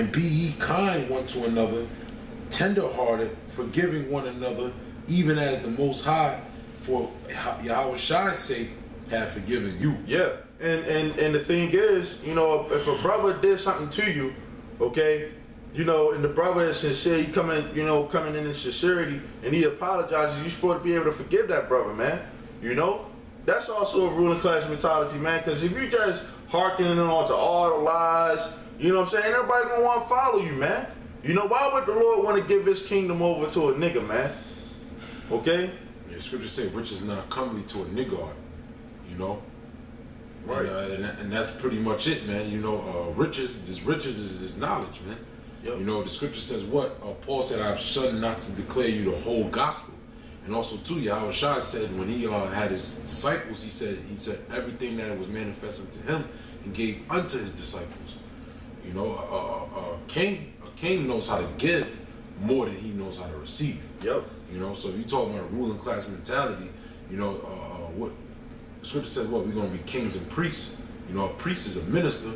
And be ye kind one to another, tender-hearted, forgiving one another, even as the Most High, for Yahweh Shai's sake, have forgiven you. Yeah, and the thing is, you know, if a brother did something to you, okay, you know, and the brother is sincere, he coming in sincerity, and he apologizes, you're supposed to be able to forgive that brother, man. You know, that's also a ruling class mentality, man. Because if you just hearkening on to all the lies, you know what I'm saying, everybody gonna want to follow you, man. You know, why would the Lord want to give his kingdom over to a nigga, man? Okay? Yeah, the scriptures say riches not comely to a niggard, you know? Right. And that's pretty much it, man. You know, riches is this knowledge, man. Yep. You know, the scripture says what? Paul said, I've shunned not to declare you the whole gospel. And also too, Yahweh Shai said when he had his disciples, he said everything that was manifested to him and gave unto his disciples. You know, a king knows how to give more than he knows how to receive. Yep. You know, so if you talking about a ruling class mentality, you know, what the scripture says, what we're gonna be kings and priests. You know, a priest is a minister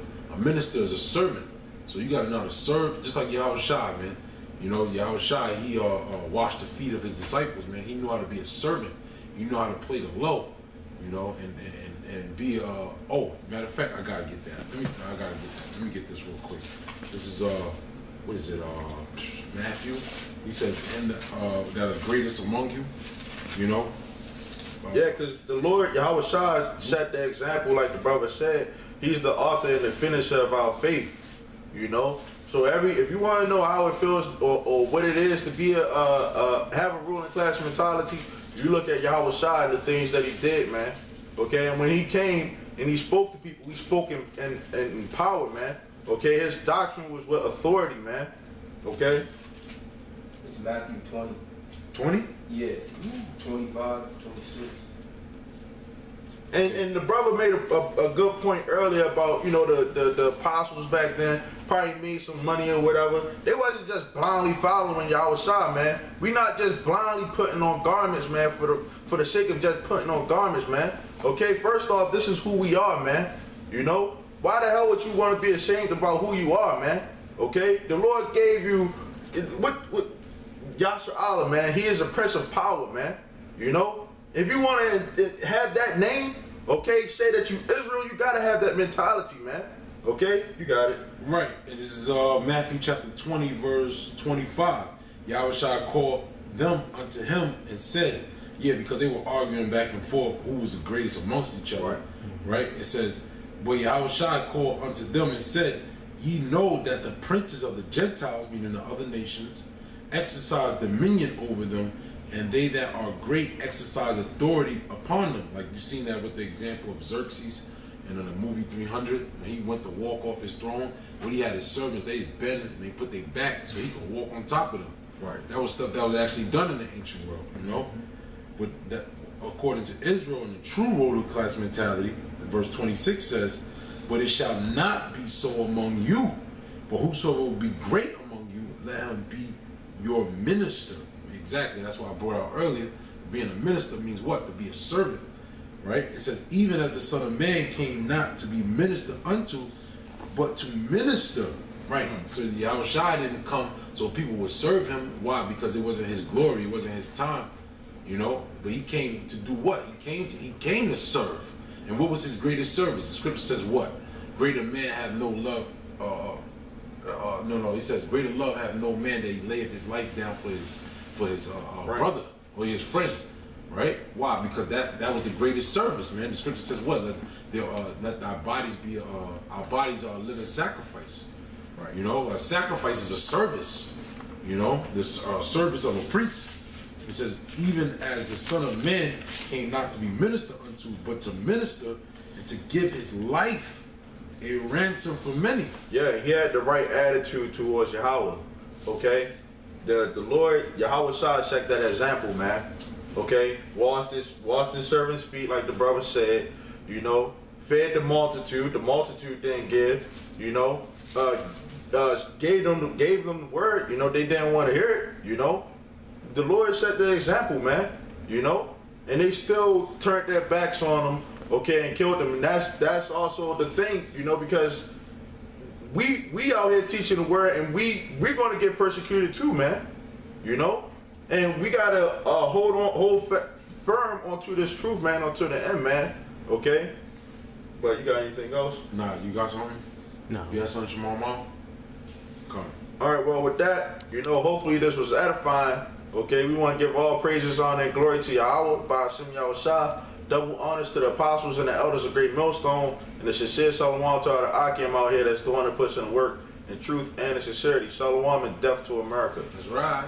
is a servant. So you gotta know how to serve, just like Yahweh Shai, man. You know, Yahweh Shai, he washed the feet of his disciples, man. He knew how to be a servant. He knew how to play the low, you know, and be oh, matter of fact, I gotta get that. Let me get this real quick. This is what is it? Matthew. He said, and that are greatest among you, you know. Yeah, because the Lord Yahweh Shai set the example, like the brother said. He's the author and the finisher of our faith, you know. So if you want to know how it feels or what it is to be have a ruling class mentality, you look at Yahweh Shai and the things that he did, man. Okay, and when he came and he spoke to people, he spoke in power, man. Okay, his doctrine was with authority, man. Okay. It's Matthew 20. 20? Yeah, 25, 26. And the brother made a good point earlier about, you know, the apostles back then probably made some money or whatever. They wasn't just blindly following Yahweh Shai, man. We not just blindly putting on garments, man, for the sake of just putting on garments, man. Okay, first off, this is who we are, man. You know, why the hell would you want to be ashamed about who you are, man? Okay, the Lord gave you what Yahshua Allah, man. He is a prince of power, man. You know, if you want to have that name, okay, say that you Israel, you gotta have that mentality, man. Okay, you got it. Right, and this is Matthew chapter 20, verse 25. Yahweh Shai called them unto him and said, yeah, because they were arguing back and forth who was the greatest amongst each other, right? It says, but Yahweh Shai called unto them and said, ye know that the princes of the Gentiles, meaning the other nations, exercise dominion over them, and they that are great exercise authority upon them. Like you've seen that with the example of Xerxes and in the movie 300, when he went to walk off his throne, when he had his servants, they bend and they put their back so he could walk on top of them. Right. That was stuff that was actually done in the ancient world, you know? But that, according to Israel and the true ruling class mentality, verse 26 says, but it shall not be so among you, but whosoever will be great among you, let him be your minister. Exactly, that's why I brought out earlier, being a minister means what? To be a servant, right? It says, even as the Son of Man came not to be ministered unto, but to minister, right? So Yahweh Shai didn't come so people would serve him. Why? Because it wasn't his glory, it wasn't his time, you know? But he came to do what? He came to serve. And what was his greatest service? The scripture says what? Greater man have no love, he says, greater love have no man that he laid his life down for his brother or his friend, right? Why? Because that was the greatest service, man. The scripture says what? Let our bodies be our bodies are a living sacrifice, right? You know, a sacrifice is a service. You know, this service of a priest. It says, even as the Son of Man came not to be ministered unto, but to minister and to give his life a ransom for many. Yeah, he had the right attitude towards Yahweh. Okay. The Lord Yahweh Shai set that example, man. Okay, washed his servants' feet, like the brother said. You know, fed the multitude didn't give. You know, gave them the word. You know, they didn't want to hear it. You know, the Lord set the example, man. You know, and they still turned their backs on them. Okay, and killed them. And that's also the thing. You know, because we out here teaching the word, and we're gonna get persecuted too, man. You know, and we gotta hold firm onto this truth, man, until the end, man. Okay. But you got anything else? Nah, you got something? No. You got something, Jamal Mom? Come. All right. Well, with that, you know, hopefully this was edifying. Okay. We want to give all praises, honor, and glory to Yahweh, by Hashem Yahushua. Double honors to the apostles and the elders of Great Millstone, and the sincere Shalom to all the Akim out here that's doing and pushing work in truth and in sincerity. Shalom and death to America. That's right.